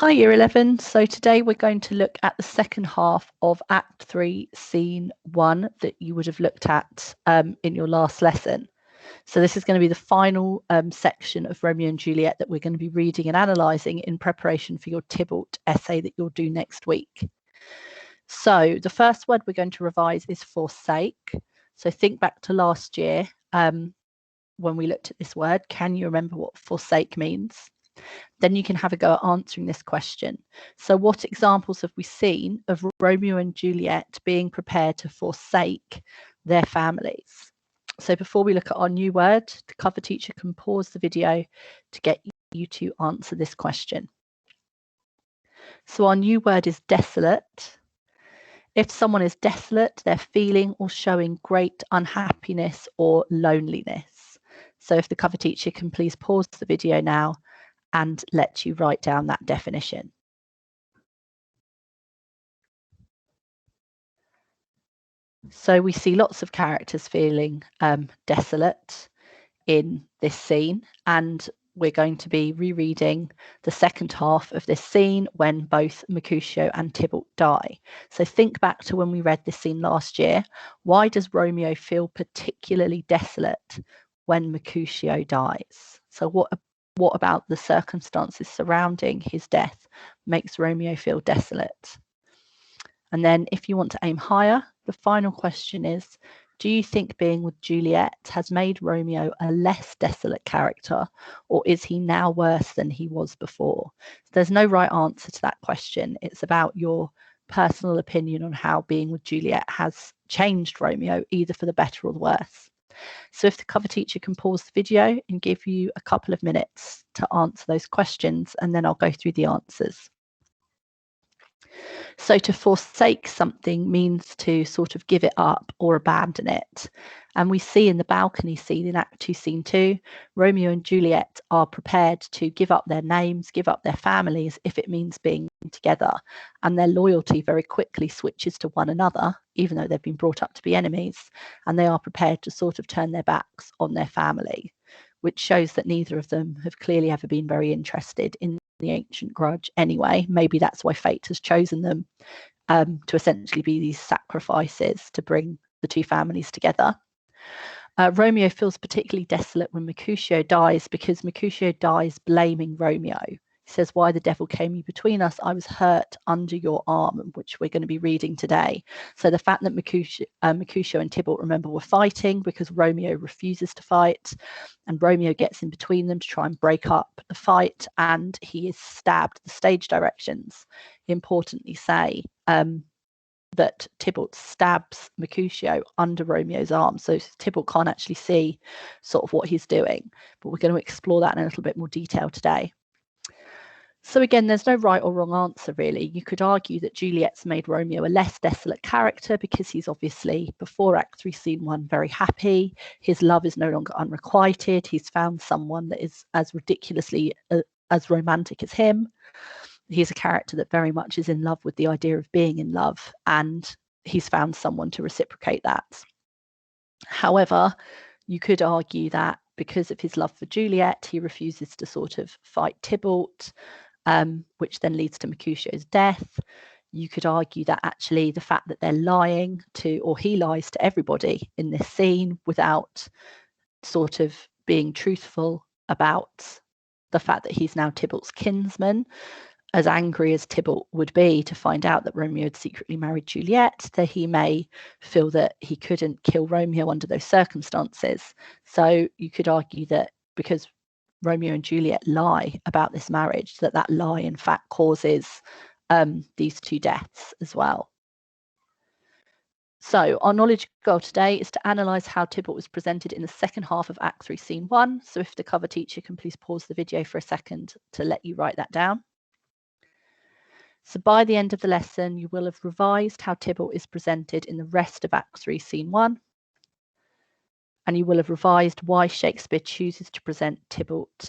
Hi Year 11, so today we're going to look at the second half of Act 3, Scene 1 that you would have looked at in your last lesson. So this is going to be the final section of Romeo and Juliet that we're going to be reading and analysing in preparation for your Tybalt essay that you'll do next week. So the first word we're going to revise is forsake. So think back to last year when we looked at this word. Can you remember what forsake means? Then you can have a go at answering this question. So what examples have we seen of Romeo and Juliet being prepared to forsake their families? So before we look at our new word, the cover teacher can pause the video to get you to answer this question. So our new word is desolate. If someone is desolate, they're feeling or showing great unhappiness or loneliness. So if the cover teacher can please pause the video now and let you write down that definition. So we see lots of characters feeling desolate in this scene, and we're going to be rereading the second half of this scene when both Mercutio and Tybalt die. So think back to when we read this scene last year. Why does Romeo feel particularly desolate when Mercutio dies? So what about the circumstances surrounding his death makes Romeo feel desolate? And then if you want to aim higher, the final question is, do you think being with Juliet has made Romeo a less desolate character, or is he now worse than he was before? So there's no right answer to that question. It's about your personal opinion on how being with Juliet has changed Romeo, either for the better or the worse. So if the cover teacher can pause the video and give you a couple of minutes to answer those questions, and then I'll go through the answers. So to forsake something means to sort of give it up or abandon it. And we see in the balcony scene in Act 2, Scene 2, Romeo and Juliet are prepared to give up their names, give up their families, if it means being together. And their loyalty very quickly switches to one another, even though they've been brought up to be enemies. And they are prepared to sort of turn their backs on their family, which shows that neither of them have clearly ever been very interested in the ancient grudge anyway. Maybe that's why fate has chosen them to essentially be these sacrifices to bring the two families together. Romeo feels particularly desolate when Mercutio dies, because Mercutio dies blaming Romeo. He says, "Why the devil came you between us? I was hurt under your arm," which we're going to be reading today. So the fact that Mercutio and Tybalt, remember, were fighting because Romeo refuses to fight, and Romeo gets in between them to try and break up the fight, and he is stabbed. The stage directions importantly say that Tybalt stabs Mercutio under Romeo's arm. So Tybalt can't actually see sort of what he's doing, but we're going to explore that in a little bit more detail today. So again, there's no right or wrong answer, really. You could argue that Juliet's made Romeo a less desolate character because he's obviously, before Act 3, Scene 1, very happy. His love is no longer unrequited. He's found someone that is as ridiculously as romantic as him. He's a character that very much is in love with the idea of being in love, and he's found someone to reciprocate that. However, you could argue that because of his love for Juliet, he refuses to sort of fight Tybalt, which then leads to Mercutio's death. You could argue that actually the fact that they're lying to, or he lies to everybody in this scene without sort of being truthful about the fact that he's now Tybalt's kinsman, as angry as Tybalt would be to find out that Romeo had secretly married Juliet, that he may feel that he couldn't kill Romeo under those circumstances. So you could argue that because Romeo and Juliet lie about this marriage, that lie in fact causes these two deaths as well. So our knowledge goal today is to analyse how Tybalt was presented in the second half of Act 3, Scene 1. So if the cover teacher can please pause the video for a second to let you write that down. So by the end of the lesson, you will have revised how Tybalt is presented in the rest of Act 3, Scene 1. And you will have revised why Shakespeare chooses to present Tybalt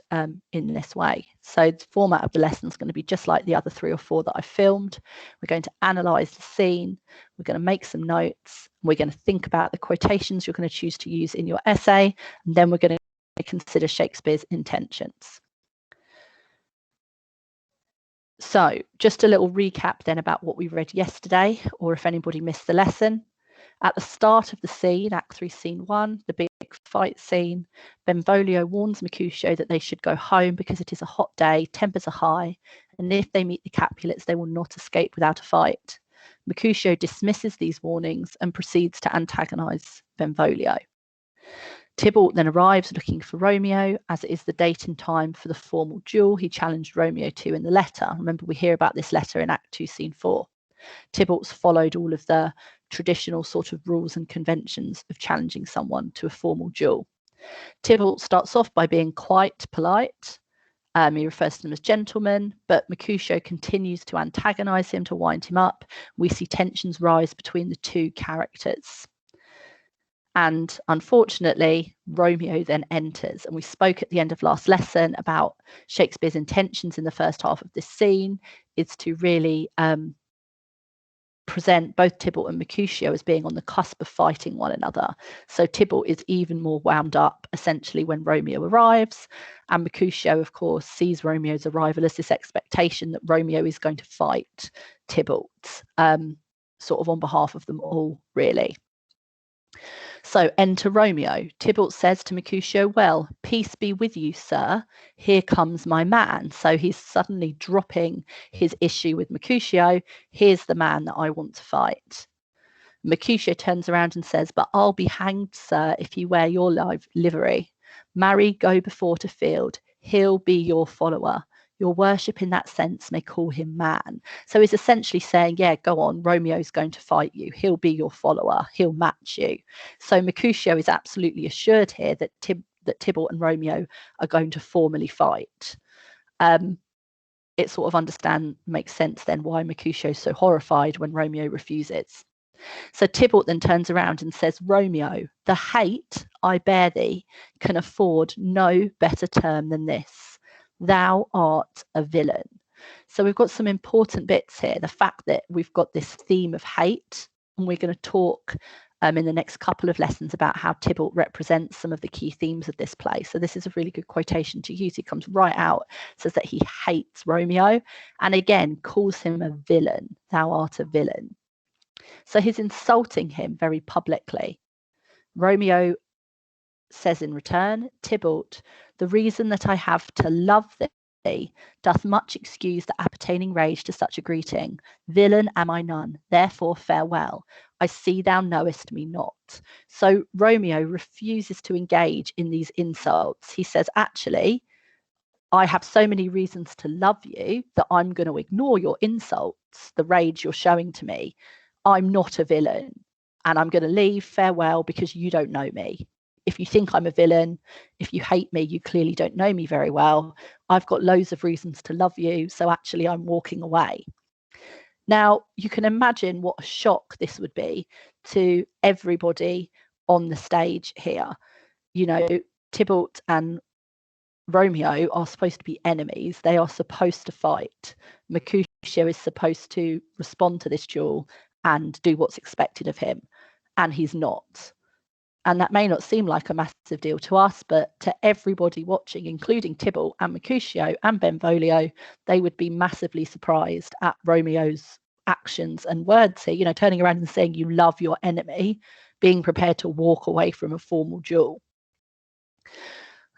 in this way. So the format of the lesson is going to be just like the other 3 or 4 that I filmed. We're going to analyse the scene. We're going to make some notes. We're going to think about the quotations you're going to choose to use in your essay. And then we're going to consider Shakespeare's intentions. So just a little recap then about what we read yesterday, or if anybody missed the lesson. At the start of the scene, Act 3, Scene 1, the big fight scene, Benvolio warns Mercutio that they should go home because it is a hot day, tempers are high, and if they meet the Capulets, they will not escape without a fight. Mercutio dismisses these warnings and proceeds to antagonise Benvolio. Tybalt then arrives looking for Romeo, as it is the date and time for the formal duel he challenged Romeo to in the letter. Remember, we hear about this letter in Act 2, Scene 4. Tybalt's followed all of the traditional sort of rules and conventions of challenging someone to a formal duel. Tybalt starts off by being quite polite. He refers to them as gentlemen, but Mercutio continues to antagonise him, to wind him up. We see tensions rise between the two characters. And unfortunately, Romeo then enters. And we spoke at the end of last lesson about Shakespeare's intentions in the first half of this scene is to really present both Tybalt and Mercutio as being on the cusp of fighting one another. So Tybalt is even more wound up essentially when Romeo arrives, and Mercutio, of course, sees Romeo's arrival as this expectation that Romeo is going to fight Tybalt, sort of on behalf of them all, really. So enter Romeo. Tybalt says to Mercutio, well, peace be with you, sir. Here comes my man. So he's suddenly dropping his issue with Mercutio. Here's the man that I want to fight. Mercutio turns around and says, but I'll be hanged, sir, if you wear your livery. Marry, go before to field. He'll be your follower. Your worship in that sense may call him man. So he's essentially saying, yeah, go on, Romeo's going to fight you. He'll be your follower. He'll match you. So Mercutio is absolutely assured here that Tybalt and Romeo are going to formally fight. It sort of makes sense then why Mercutio is so horrified when Romeo refuses. So Tybalt then turns around and says, Romeo, the hate I bear thee can afford no better term than this. Thou art a villain. So we've got some important bits here. The fact that we've got this theme of hate, and we're going to talk in the next couple of lessons about how Tybalt represents some of the key themes of this play. So this is a really good quotation to use. He comes right out, says that he hates Romeo, and again calls him a villain. Thou art a villain. So he's insulting him very publicly. Romeo says in return, Tybalt, the reason that I have to love thee doth much excuse the appertaining rage to such a greeting. Villain am I none, therefore farewell. I see thou knowest me not. So Romeo refuses to engage in these insults. He says, actually, I have so many reasons to love you that I'm going to ignore your insults, the rage you're showing to me. I'm not a villain, and I'm going to leave, farewell, because you don't know me. If you think I'm a villain, if you hate me, you clearly don't know me very well. I've got loads of reasons to love you, so actually I'm walking away. Now, you can imagine what a shock this would be to everybody on the stage here. You know, Tybalt and Romeo are supposed to be enemies. They are supposed to fight. Mercutio is supposed to respond to this duel and do what's expected of him, and he's not. And that may not seem like a massive deal to us, but to everybody watching, including Tybalt and Mercutio and Benvolio, they would be massively surprised at Romeo's actions and words here, you know, turning around and saying you love your enemy, being prepared to walk away from a formal duel.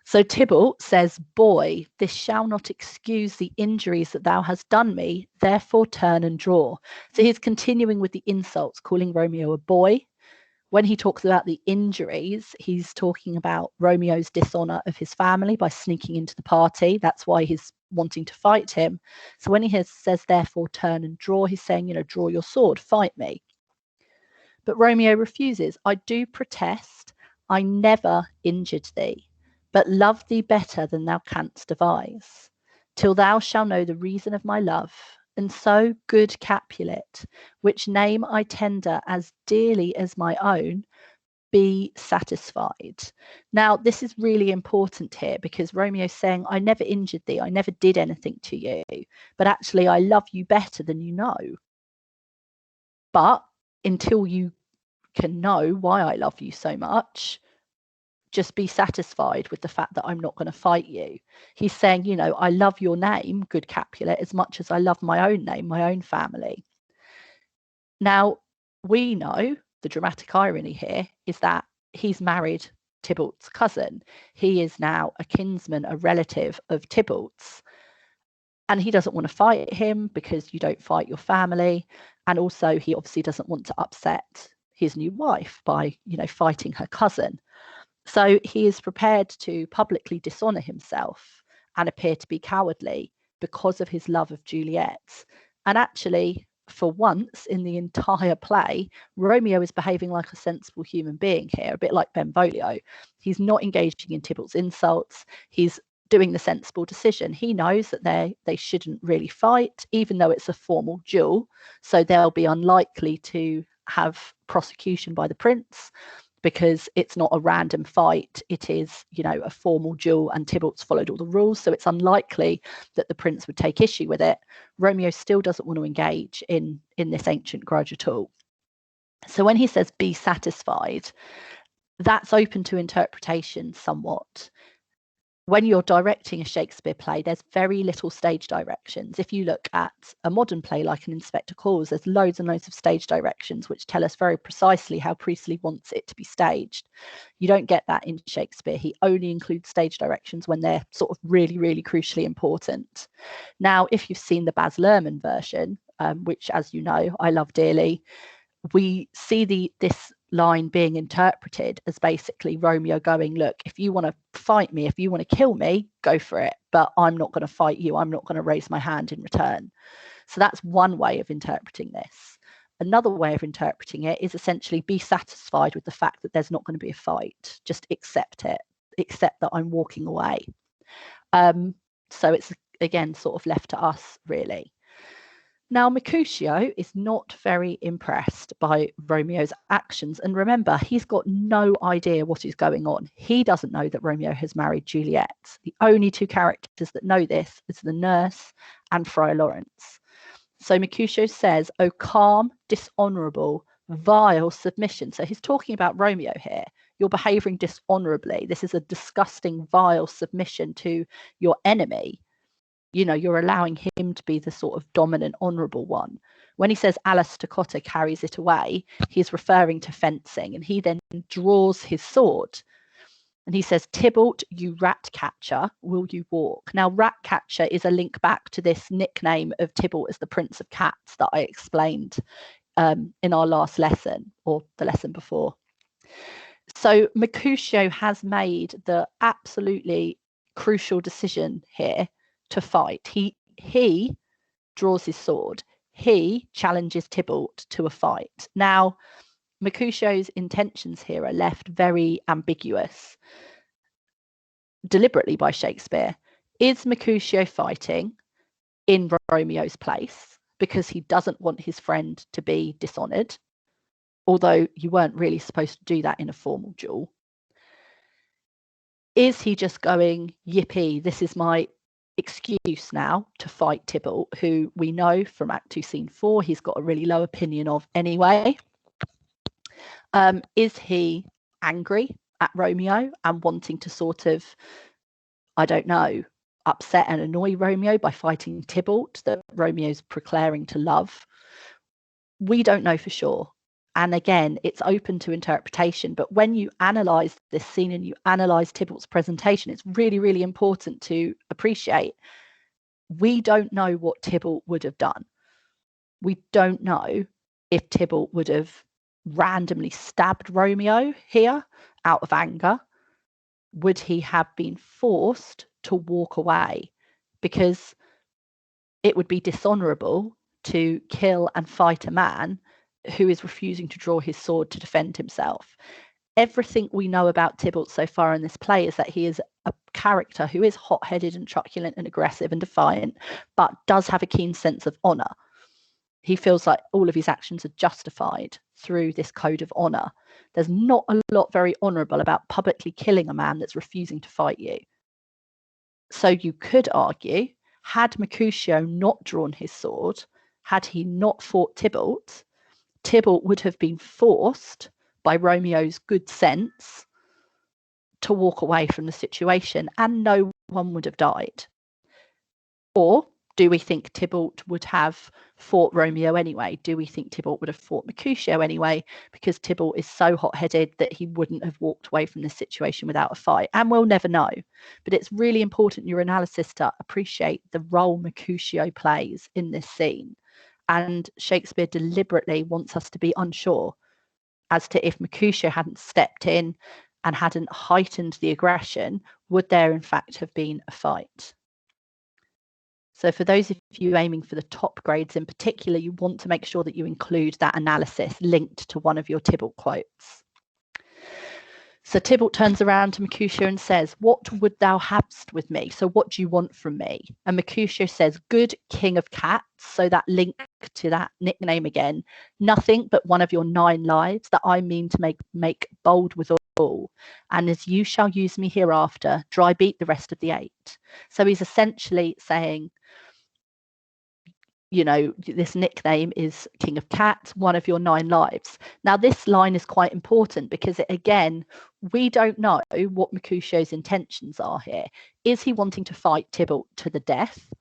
So Tybalt says, boy, this shall not excuse the injuries that thou hast done me, therefore turn and draw. So he's continuing with the insults, calling Romeo a boy. When he talks about the injuries, he's talking about Romeo's dishonour of his family by sneaking into the party. That's why he's wanting to fight him. So when he says, therefore, turn and draw, he's saying, you know, draw your sword, fight me. But Romeo refuses. I do protest, I never injured thee, but love thee better than thou canst devise, till thou shalt know the reason of my love. And so, good Capulet, which name I tender as dearly as my own, be satisfied. Now, this is really important here because Romeo's saying, I never injured thee, I never did anything to you, but actually I love you better than you know. But until you can know why I love you so much, just be satisfied with the fact that I'm not going to fight you. He's saying, you know, I love your name, good Capulet, as much as I love my own name, my own family. Now, we know the dramatic irony here is that he's married Tybalt's cousin. He is now a kinsman, a relative of Tybalt's. And he doesn't want to fight him because you don't fight your family. And also, he obviously doesn't want to upset his new wife by, you know, fighting her cousin. So he is prepared to publicly dishonor himself and appear to be cowardly because of his love of Juliet. And actually, for once in the entire play, Romeo is behaving like a sensible human being here, a bit like Benvolio. He's not engaging in Tybalt's insults. He's doing the sensible decision. He knows that they shouldn't really fight, even though it's a formal duel. So they'll be unlikely to have prosecution by the prince, because it's not a random fight. It is, you know, a formal duel, and Tybalt's followed all the rules. So it's unlikely that the prince would take issue with it. Romeo still doesn't want to engage in this ancient grudge at all. So when he says be satisfied, that's open to interpretation somewhat. When you're directing a Shakespeare play, there's very little stage directions. If you look at a modern play like an Inspector Calls, there's loads and loads of stage directions which tell us very precisely how Priestley wants it to be staged. You don't get that in Shakespeare. He only includes stage directions when they're sort of really, really crucially important. Now, if you've seen the Baz Luhrmann version, which, as you know, I love dearly, we see this line being interpreted as basically Romeo going, look, if you want to fight me, if you want to kill me, go for it, but I'm not going to fight you. I'm not going to raise my hand in return. So that's one way of interpreting this. Another way of interpreting it is essentially be satisfied with the fact that there's not going to be a fight. Just accept it, accept that I'm walking away. So it's, again, sort of left to us, really. Now, Mercutio is not very impressed by Romeo's actions. And remember, he's got no idea what is going on. He doesn't know that Romeo has married Juliet. The only two characters that know this is the nurse and Friar Lawrence. So Mercutio says, "Oh, calm, dishonorable, vile submission." So he's talking about Romeo here. You're behaving dishonorably. This is a disgusting, vile submission to your enemy. You know, you're allowing him to be the sort of dominant, honourable one. When he says Alas Toccata carries it away, he's referring to fencing, and he then draws his sword. And he says, "Tybalt, you rat catcher, will you walk?" Now, rat catcher is a link back to this nickname of Tybalt as the Prince of Cats that I explained in our last lesson, or the lesson before. So Mercutio has made the absolutely crucial decision here to fight. He draws his sword. He challenges Tybalt to a fight. Now, Mercutio's intentions here are left very ambiguous, deliberately by Shakespeare. Is Mercutio fighting in Romeo's place because he doesn't want his friend to be dishonoured, although you weren't really supposed to do that in a formal duel? Is he just going, yippee, this is my excuse now to fight Tybalt, who we know from Act 2, Scene 4, he's got a really low opinion of anyway? Is he angry at Romeo and wanting to sort of, I don't know, upset and annoy Romeo by fighting Tybalt that Romeo's proclaiming to love? We don't know for sure. And again, it's open to interpretation. But when you analyse this scene and you analyse Tybalt's presentation, it's really, really important to appreciate we don't know what Tybalt would have done. We don't know if Tybalt would have randomly stabbed Romeo here out of anger. Would he have been forced to walk away? Because it would be dishonourable to kill and fight a man who is refusing to draw his sword to defend himself. Everything we know about Tybalt so far in this play is that he is a character who is hot-headed and truculent and aggressive and defiant, but does have a keen sense of honour. He feels like all of his actions are justified through this code of honour. There's not a lot very honourable about publicly killing a man that's refusing to fight you. So you could argue, had Mercutio not drawn his sword, had he not fought Tybalt, Tybalt would have been forced by Romeo's good sense to walk away from the situation and no one would have died? Or do we think Tybalt would have fought Romeo anyway? Do we think Tybalt would have fought Mercutio anyway? Because Tybalt is so hot-headed that he wouldn't have walked away from this situation without a fight. And we'll never know. But it's really important in your analysis to appreciate the role Mercutio plays in this scene. And Shakespeare deliberately wants us to be unsure as to if Mercutio hadn't stepped in and hadn't heightened the aggression, would there in fact have been a fight? So for those of you aiming for the top grades in particular, you want to make sure that you include that analysis linked to one of your Tybalt quotes. So Tybalt turns around to Mercutio and says, "What would thou hadst with me?" So what do you want from me? And Mercutio says, "Good king of cats." So that link to that nickname again, "Nothing but one of your 9 lives that I mean to make bold withal. And as you shall use me hereafter, dry beat the rest of the 8. So he's essentially saying, you know, this nickname is King of Cats, one of your 9 lives. Now, this line is quite important because, again, we don't know what Mercutio's intentions are here. Is he wanting to fight Tybalt to the death?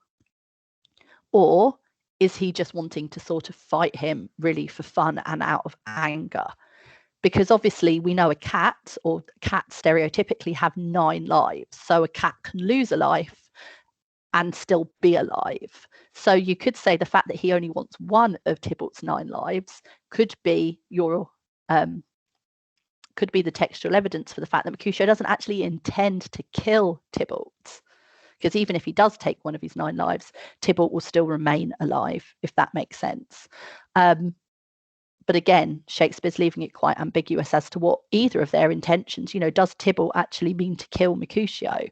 Or is he just wanting to sort of fight him really for fun and out of anger? Because obviously we know a cat, or cats stereotypically have 9 lives. So a cat can lose a life and still be alive. So you could say the fact that he only wants one of Tybalt's 9 lives could be your could be the textual evidence for the fact that Mercutio doesn't actually intend to kill Tybalt, because even if he does take one of his 9 lives, Tybalt will still remain alive, if that makes sense. But again, Shakespeare's leaving it quite ambiguous as to what either of their intentions. You know, does Tybalt actually mean to kill Mercutio?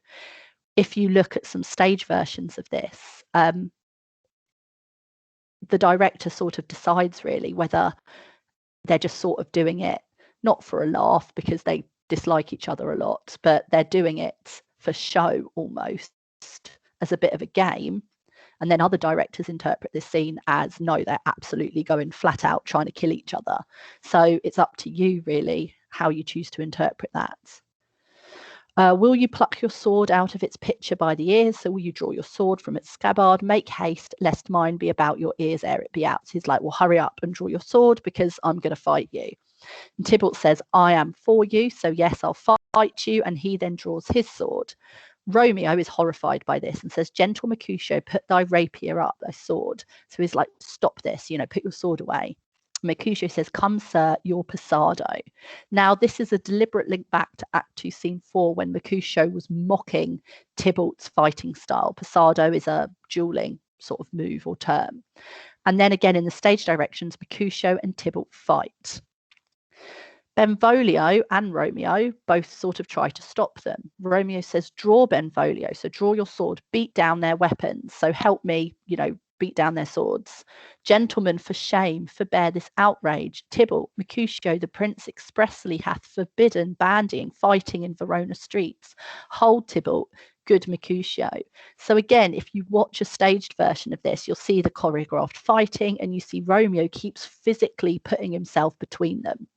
If you look at some stage versions of this, the director sort of decides really whether they're just sort of doing it not for a laugh because they dislike each other a lot, but they're doing it for show almost, as a bit of a game. And then other directors interpret this scene as, no, they're absolutely going flat out trying to kill each other. So it's up to you really how you choose to interpret that. Will you pluck your sword out of its pitcher by the ears? So will you draw your sword from its scabbard? Make haste, lest mine be about your ears ere it be out. So he's like, well, hurry up and draw your sword because I'm going to fight you. And Tybalt says, I am for you. So yes, I'll fight you. And he then draws his sword. Romeo is horrified by this and says, gentle Mercutio, put thy rapier up, thy sword. So he's like, stop this, you know, put your sword away. Mercutio says, come, sir, your passado. Now, this is a deliberate link back to Act 2, Scene 4, when Mercutio was mocking Tybalt's fighting style. Passado is a dueling sort of move or term. And then again, in the stage directions, Mercutio and Tybalt fight. Benvolio and Romeo both sort of try to stop them. Romeo says, draw Benvolio, so draw your sword, beat down their weapons, so help me, you know, beat down their swords. Gentlemen, for shame, forbear this outrage. Tybalt, Mercutio, the prince expressly hath forbidden bandying, fighting in Verona streets. Hold, Tybalt, good Mercutio. So again, if you watch a staged version of this, you'll see the choreographed fighting and you see Romeo keeps physically putting himself between them.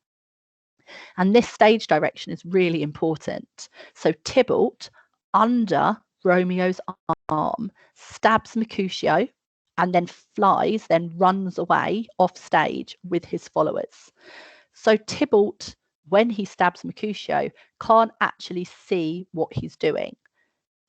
And this stage direction is really important. So Tybalt, under Romeo's arm, stabs Mercutio and then flies, then runs away off stage with his followers. So Tybalt, when he stabs Mercutio, can't actually see what he's doing.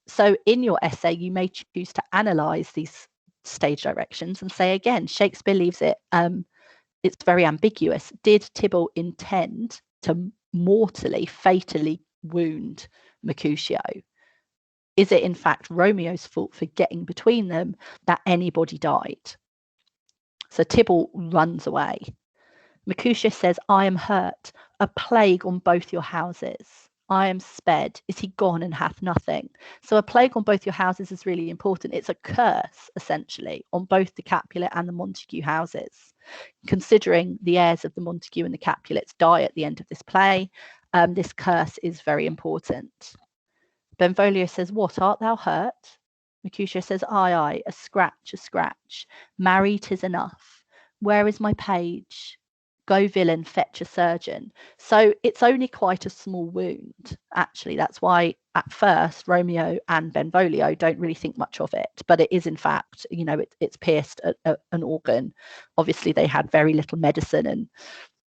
So in your essay, you may choose to analyze these stage directions and say, again, Shakespeare leaves it, it's very ambiguous. Did Tybalt intend to mortally, fatally wound Mercutio? Is it in fact Romeo's fault for getting between them that anybody died? So Tybalt runs away. Mercutio says, I am hurt, a plague on both your houses. I am sped. Is he gone and hath nothing? So a plague on both your houses is really important. It's a curse, essentially, on both the Capulet and the Montague houses. Considering the heirs of the Montague and the Capulets die at the end of this play, this curse is very important. Benvolio says, what, art thou hurt? Mercutio says, aye, a scratch, a scratch. Marry, 'tis enough. Where is my page? Go, villain, fetch a surgeon. So it's only quite a small wound, actually. That's why at first Romeo and Benvolio don't really think much of it, but it is in fact, it's pierced an organ. Obviously they had very little medicine and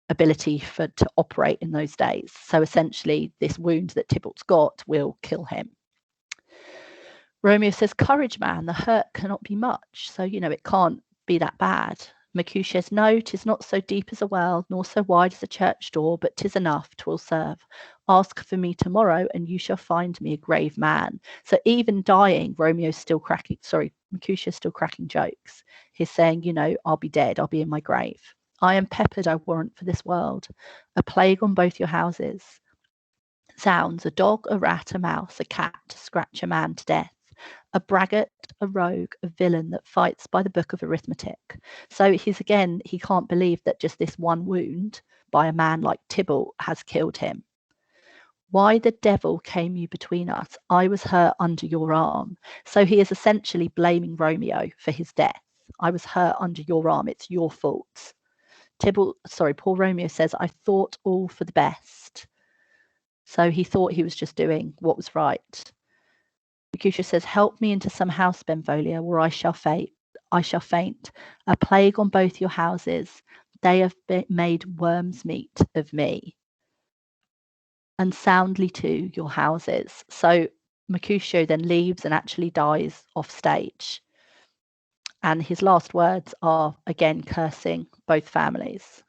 ability to operate in those days. So essentially this wound that Tybalt's got will kill him. Romeo says, courage, man, the hurt cannot be much. So, it can't be that bad. Mercutio says, no, 'tis not so deep as a well, nor so wide as a church door, but 'tis enough, 'twill serve. Ask for me tomorrow, and you shall find me a grave man. So even dying, Mercutio's still cracking jokes. He's saying, I'll be dead, I'll be in my grave. I am peppered, I warrant, for this world. A plague on both your houses. Sounds, a dog, a rat, a mouse, a cat, to scratch a man to death. A braggart, a rogue, a villain that fights by the book of arithmetic. So he can't believe that just this one wound by a man like Tybalt has killed him. Why the devil came you between us? I was hurt under your arm. So he is essentially blaming Romeo for his death. I was hurt under your arm. It's your fault. Poor Romeo says, I thought all for the best. So he thought he was just doing what was right. Mercutio says, help me into some house, Benvolio, or I shall faint. A plague on both your houses. They have made worm's meat of me. And soundly too, your houses. So Mercutio then leaves and actually dies off stage. And his last words are, again, cursing both families.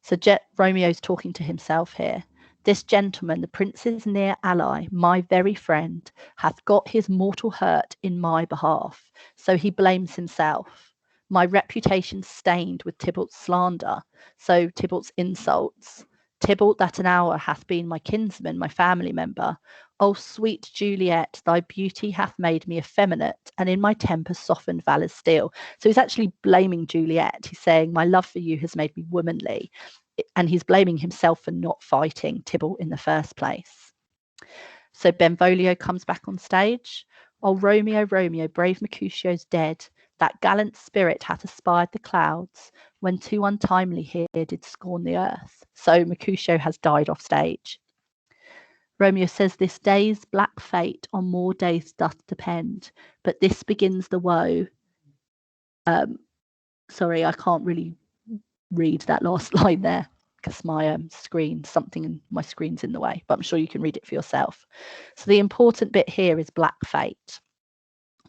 So Romeo's talking to himself here. This gentleman, the prince's near ally, my very friend, hath got his mortal hurt in my behalf. So he blames himself. My reputation stained with Tybalt's slander, so Tybalt's insults. Tybalt that an hour hath been my kinsman, my family member. O sweet Juliet, thy beauty hath made me effeminate, and in my temper softened valor's steel. So he's actually blaming Juliet. He's saying, my love for you has made me womanly. And he's blaming himself for not fighting Tybalt in the first place. So Benvolio comes back on stage. Oh, Romeo, Romeo, brave Mercutio's dead. That gallant spirit hath aspired the clouds, when too untimely here did scorn the earth. So Mercutio has died off stage. Romeo says, this day's black fate on more days doth depend, but this begins the woe. Sorry, I can't really read that last line there because my something in my screen's in the way, but I'm sure you can read it for yourself. So the important bit here is black fate.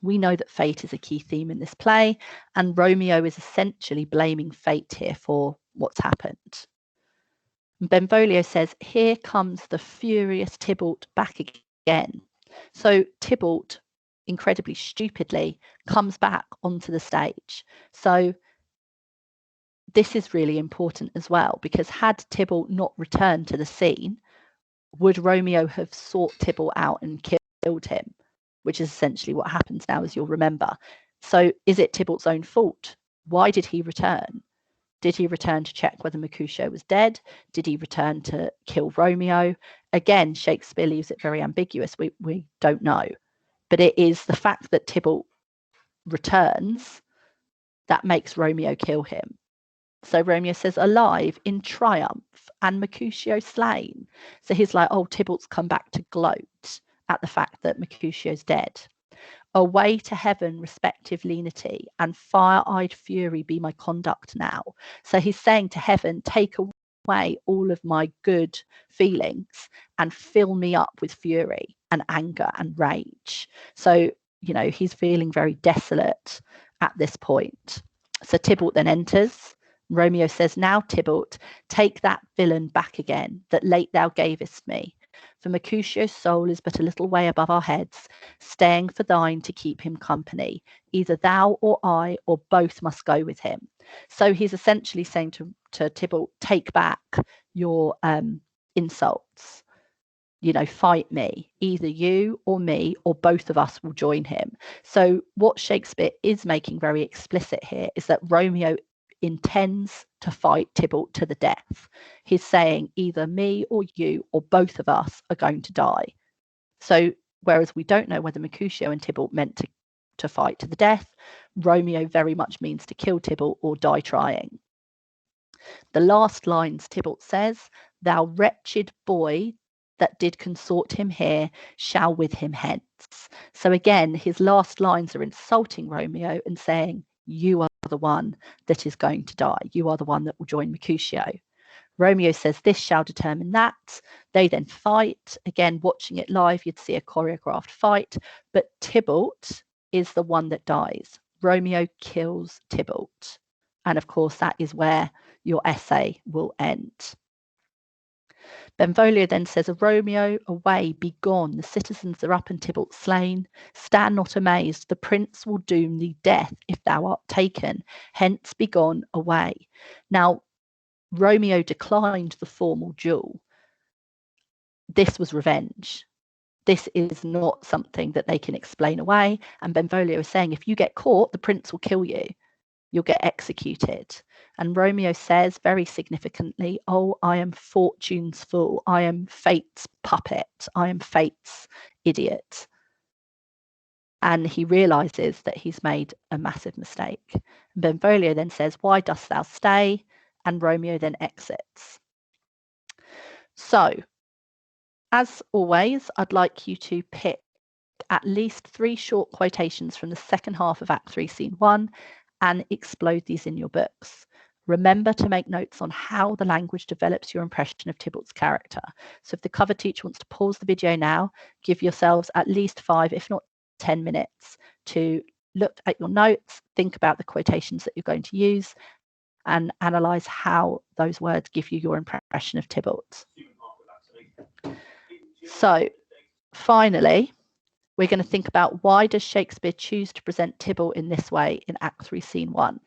We know that fate is a key theme in this play, and Romeo is essentially blaming fate here for what's happened. And Benvolio says, here comes the furious Tybalt back again. So Tybalt, incredibly stupidly, comes back onto the stage. So this is really important as well, because had Tybalt not returned to the scene, would Romeo have sought Tybalt out and killed him? Which is essentially what happens now, as you'll remember. So is it Tybalt's own fault? Why did he return? Did he return to check whether Mercutio was dead? Did he return to kill Romeo? Again, Shakespeare leaves it very ambiguous. We don't know. But it is the fact that Tybalt returns that makes Romeo kill him. So Romeo says, alive in triumph and Mercutio slain. So he's like, oh, Tybalt's come back to gloat at the fact that Mercutio's dead. Away to heaven, respective lenity, and fire-eyed fury be my conduct now. So he's saying to heaven, take away all of my good feelings and fill me up with fury and anger and rage. So, he's feeling very desolate at this point. So Tybalt then enters. Romeo says, now, Tybalt, take that villain back again that late thou gavest me. For Mercutio's soul is but a little way above our heads, staying for thine to keep him company. Either thou or I or both must go with him. So he's essentially saying to Tybalt, take back your insults. Fight me. Either you or me or both of us will join him. So what Shakespeare is making very explicit here is that Romeo intends to fight Tybalt to the death. He's saying either me or you or both of us are going to die. So whereas we don't know whether Mercutio and Tybalt meant to fight to the death, Romeo very much means to kill Tybalt or die trying. The last lines Tybalt says, "Thou wretched boy that did consort him here shall with him hence." So again, his last lines are insulting Romeo and saying, you are the one that is going to die. You are the one that will join Mercutio. Romeo says, "This shall determine that." They then fight. Again, watching it live, you'd see a choreographed fight, but Tybalt is the one that dies. Romeo kills Tybalt. And of course, that is where your essay will end. Benvolio then says, "Romeo, away, be gone. The citizens are up and Tybalt slain. Stand not amazed. The prince will doom thee death if thou art taken. Hence be gone away." Now, Romeo declined the formal duel. This was revenge. This is not something that they can explain away. And Benvolio is saying, if you get caught, the prince will kill you. You'll get executed. And Romeo says very significantly, "Oh, I am fortune's fool. I am fate's puppet. I am fate's idiot." And he realizes that he's made a massive mistake. Benvolio then says, "Why dost thou stay?" And Romeo then exits. So, as always, I'd like you to pick at least 3 short quotations from the second half of Act 3, Scene 1, and explode these in your books. Remember to make notes on how the language develops your impression of Tybalt's character. So if the cover teacher wants to pause the video now, give yourselves at least 5, if not 10 minutes to look at your notes, think about the quotations that you're going to use, and analyse how those words give you your impression of Tybalt. So finally, we're going to think about, why does Shakespeare choose to present Tybalt in this way in Act 3, Scene 1?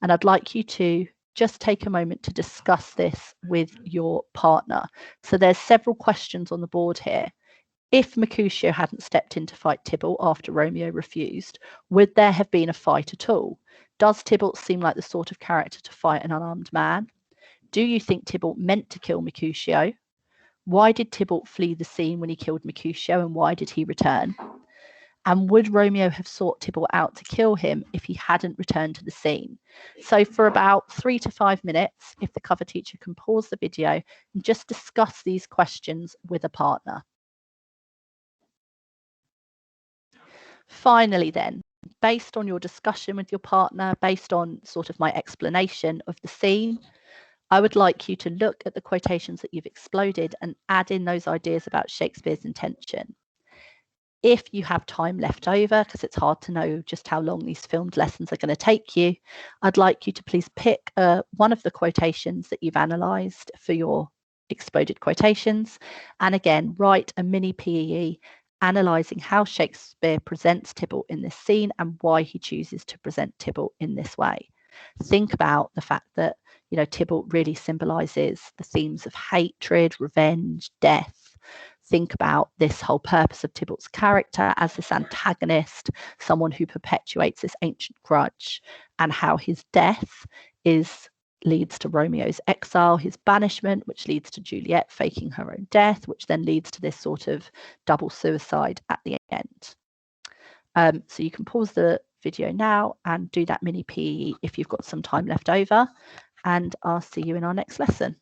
And I'd like you to just take a moment to discuss this with your partner. So there's several questions on the board here. If Mercutio hadn't stepped in to fight Tybalt after Romeo refused, would there have been a fight at all? Does Tybalt seem like the sort of character to fight an unarmed man? Do you think Tybalt meant to kill Mercutio? Why did Tybalt flee the scene when he killed Mercutio, and why did he return? And would Romeo have sought Tybalt out to kill him if he hadn't returned to the scene? So for about 3 to 5 minutes, if the cover teacher can pause the video and just discuss these questions with a partner. Finally then, based on your discussion with your partner, based on sort of my explanation of the scene, I would like you to look at the quotations that you've exploded and add in those ideas about Shakespeare's intention. If you have time left over, because it's hard to know just how long these filmed lessons are going to take you, I'd like you to please pick one of the quotations that you've analysed for your exploded quotations, and again, write a mini PEE analysing how Shakespeare presents Tybalt in this scene and why he chooses to present Tybalt in this way. Think about the fact that, you know, Tybalt really symbolises the themes of hatred, revenge, death. Think about this whole purpose of Tybalt's character as this antagonist, someone who perpetuates this ancient grudge, and how his death leads to Romeo's exile, his banishment, which leads to Juliet faking her own death, which then leads to this sort of double suicide at the end. So you can pause the video now and do that mini PE if you've got some time left over, and I'll see you in our next lesson.